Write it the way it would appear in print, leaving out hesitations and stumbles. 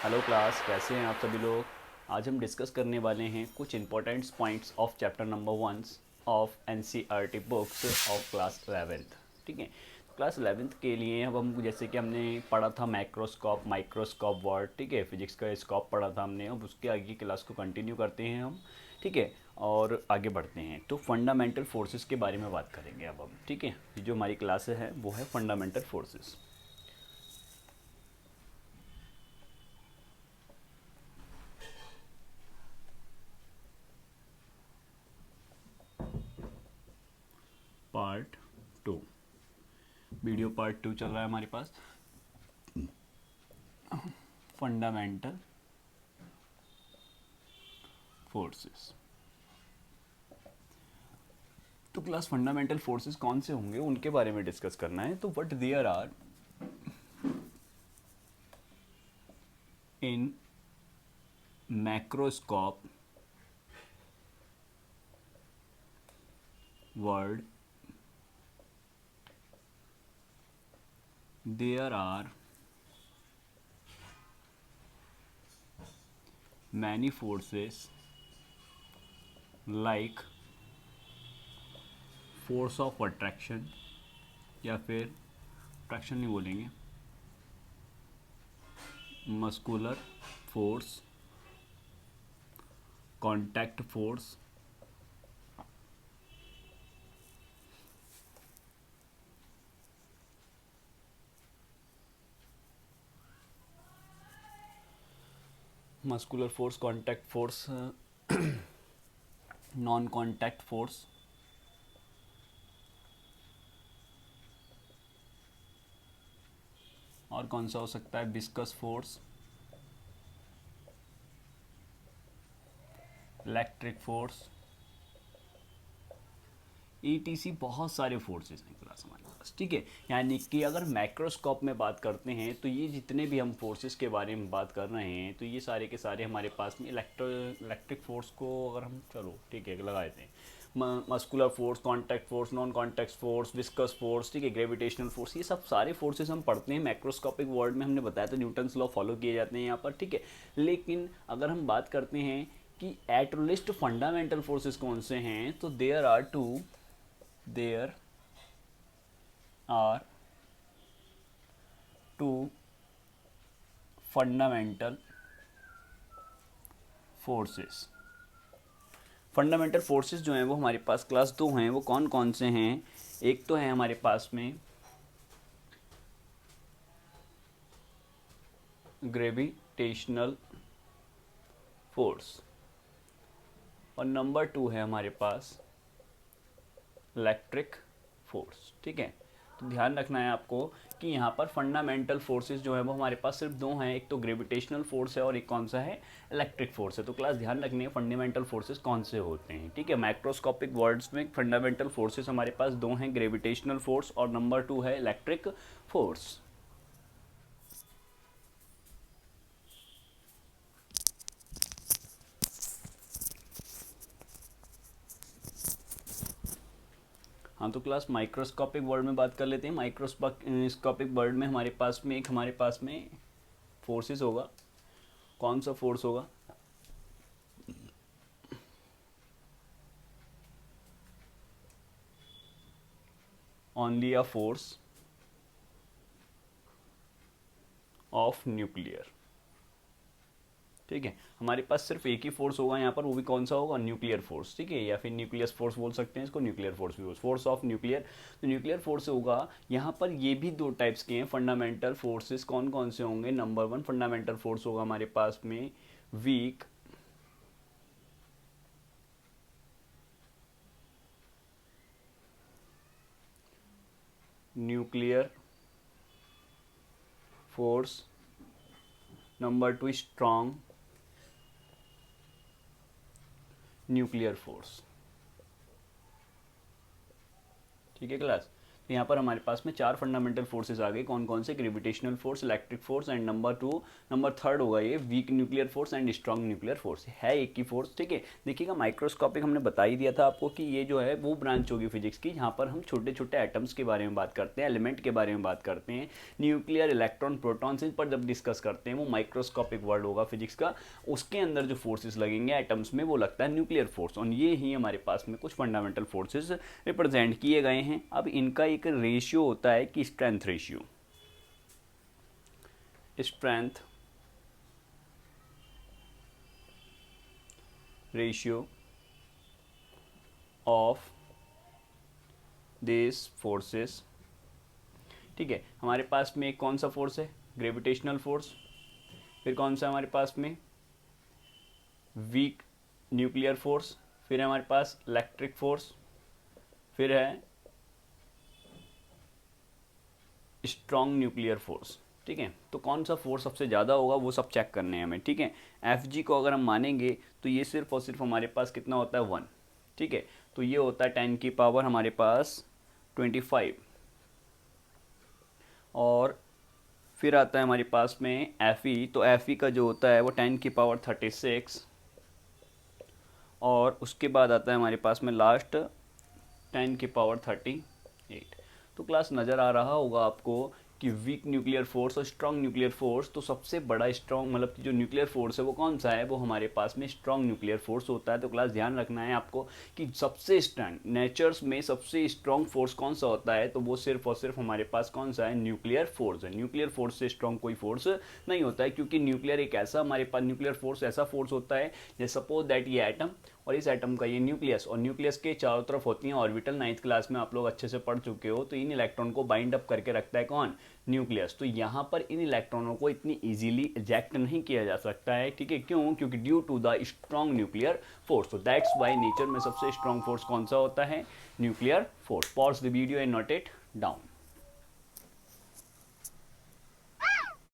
Hello class, कैसे हैं आप सभी लोग। आज हम डिस्कस करने वाले हैं कुछ important points of chapter number 1 of NCERT books of class 11th। ठीक है, तो क्लास 11th के लिए अब हम जैसे कि हमने पढ़ा था मैक्रोस्कोप, माइक्रोस्कोप वर्ड, ठीक है, फिजिक्स का स्कोप पढ़ा था हमने। अब उसके आगे की क्लास को कंटिन्यू करते हैं हम, ठीक है, और आगे बढ़ते हैं। तो फंडामेंटल फोर्सेस के बारे में बात करेंगे अब हम, ठीक है। ये जो हमारी क्लास है वो है fundamental forces. Part 2, video part 2 चल रहा है हमारे पास, फंडामेंटल फोर्सेस। तो क्लास फंडामेंटल फोर्सेस कौन से होंगे उनके बारे में डिस्कस करना है। तो what there are in macroscope world, there are many forces like force of attraction, या फिर अट्रैक्शन नहीं बोलेंगे, muscular force, contact force, muscular force, contact force, non contact force, और कौन सा हो सकता है, viscous force, electric force, etc. बहुत सारे फोर्सेस हैं क्लास हमारे पास, ठीक है। यानी कि अगर माइक्रोस्कोप में बात करते हैं तो ये जितने भी हम फोर्सेस के बारे में बात कर रहे हैं तो ये सारे के सारे हमारे पास में इलेक्ट्रिक फोर्स को अगर हम, चलो ठीक है, लगा देते हैं। Muscular force, contact force, non contact force, viscous force, ठीक है, ग्रेविटेशनल फोर्स, ये सब सारे फोर्सेस हम पढ़ते हैं मैक्रोस्कोपिक वर्ल्ड में। हमने बताया था न्यूटन्स लॉ फॉलो किए जाते हैं यहाँ पर, ठीक है। लेकिन अगर हम बात करते हैं कि एट लिस्ट फंडामेंटल फोर्सेस कौन से हैं, तो there are two fundamental forces। Fundamental forces जो हैं वो हमारे पास क्लास 2 हैं, वो कौन कौन से हैं। एक तो है हमारे पास में ग्रेविटेशनल फोर्स, और नंबर 2 है हमारे पास इलेक्ट्रिक फोर्स, ठीक है। तो ध्यान रखना है आपको कि यहाँ पर फंडामेंटल फोर्सेस जो है वो हमारे पास सिर्फ दो हैं, एक तो ग्रेविटेशनल फोर्स है और एक कौन सा है, इलेक्ट्रिक फोर्स है। तो क्लास ध्यान रखनी है फंडामेंटल फोर्सेस कौन से होते हैं, ठीक है। माइक्रोस्कोपिक वर्ड्स में फंडामेंटल फोर्सेस हमारे पास दो हैं, ग्रेविटेशनल फोर्स और नंबर 2 है इलेक्ट्रिक फोर्स। हाँ, तो क्लास माइक्रोस्कोपिक वर्ल्ड में बात कर लेते हैं। माइक्रोस्कोपिक वर्ल्ड में हमारे पास में फोर्सेस होगा। कौन सा फोर्स होगा, only a force of nuclear, ठीक है। हमारे पास सिर्फ एक ही फोर्स होगा यहाँ पर, वो भी कौन सा होगा, न्यूक्लियर फोर्स, ठीक है, या फिर न्यूक्लियस फोर्स बोल सकते हैं इसको, न्यूक्लियर फोर्स भी, फोर्स ऑफ न्यूक्लियर। तो न्यूक्लियर फोर्स होगा यहाँ पर। ये भी दो टाइप्स के हैं फंडामेंटल फोर्सेस, कौन कौन से होंगे। नंबर 1 फंडामेंटल फोर्स होगा हमारे पास में weak nuclear force, number 2 strong nuclear force, ठीक है क्लास। तो यहाँ पर हमारे पास में 4 फंडामेंटल फोर्सेस आ गए। कौन कौन से? Gravitational force, electric force and number third होगा ये weak nuclear force and strong nuclear force. है एक ही फोर्स, ठीक है। देखिएगा माइक्रोस्कोपिक हमने बता ही दिया था आपको कि ये जो है वो ब्रांच होगी फिजिक्स की जहाँ पर हम छोटे छोटे एटम्स के बारे में बात करते हैं, एलिमेंट के बारे में बात करते हैं, न्यूक्लियर, इलेक्ट्रॉन, प्रोटॉन्स, इन पर जब डिस्कस करते हैं वो माइक्रोस्कोपिक वर्ड होगा फिजिक्स का। उसके अंदर जो फोर्सेस लगेंगे एटम्स में वो लगता है न्यूक्लियर फोर्स। और ये ही हमारे पास में कुछ फंडामेंटल फोर्सेस रिप्रेजेंट किए गए हैं। अब इनका एक रेशियो होता है कि strength ratio, strength ratio of this forces, ठीक है। हमारे पास में कौन सा फोर्स है? Gravitational force. फिर कौन सा हमारे पास में? Weak nuclear force. फिर है हमारे पास इलेक्ट्रिक फोर्स। फिर है स्ट्रॉन्ग न्यूक्लियर फोर्स, ठीक है। तो कौन सा फोर्स सबसे ज़्यादा होगा वो सब चेक करने हैं हमें, ठीक है। एफ जी को अगर हम मानेंगे तो ये सिर्फ और सिर्फ हमारे पास कितना होता है? 1, ठीक है। तो ये होता है 10 की पावर हमारे पास 25। और फिर आता है हमारे पास में एफ ई। तो एफ ई का जो होता है वो 10 की पावर 36। और उसके बाद आता है हमारे पास में लास्ट 10 की पावर 38। तो क्लास नज़र आ रहा होगा आपको कि वीक न्यूक्लियर फोर्स और स्ट्रॉन्ग न्यूक्लियर फोर्स, तो सबसे बड़ा स्ट्रॉन्ग मतलब कि जो न्यूक्लियर फोर्स है वो कौन सा है? वो हमारे पास में स्ट्रॉन्ग न्यूक्लियर फोर्स होता है। तो क्लास ध्यान रखना है आपको कि सबसे स्ट्रॉन्ग नेचर्स में सबसे स्ट्रॉन्ग फोर्स कौन सा होता है? तो वो सिर्फ और सिर्फ हमारे पास कौन सा है? न्यूक्लियर फोर्स है। न्यूक्लियर फोर्स से स्ट्रॉन्ग कोई फोर्स नहीं होता है, क्योंकि न्यूक्लियर एक ऐसा हमारे पास न्यूक्लियर फोर्स ऐसा फोर्स होता है जैसे सपोज दैट ये एटम और इस एटम का ये न्यूक्लियस, और न्यूक्लियस के चारों तरफ होती हैं ऑर्बिटल। 9th क्लास में आप लोग अच्छे से पढ़ चुके हो। तो इन इलेक्ट्रॉन को बाइंड अप करके रखता है कौन? न्यूक्लियस। तो यहाँ पर इन इलेक्ट्रॉनों को इतनी इजीली इजेक्ट नहीं किया जा सकता है, ठीक है। क्यों? क्योंकि due to the strong nuclear force. तो दैट्स वाई नेचर में सबसे स्ट्रॉन्ग फोर्स कौन सा होता है? Nuclear force. Pause the video and note it down.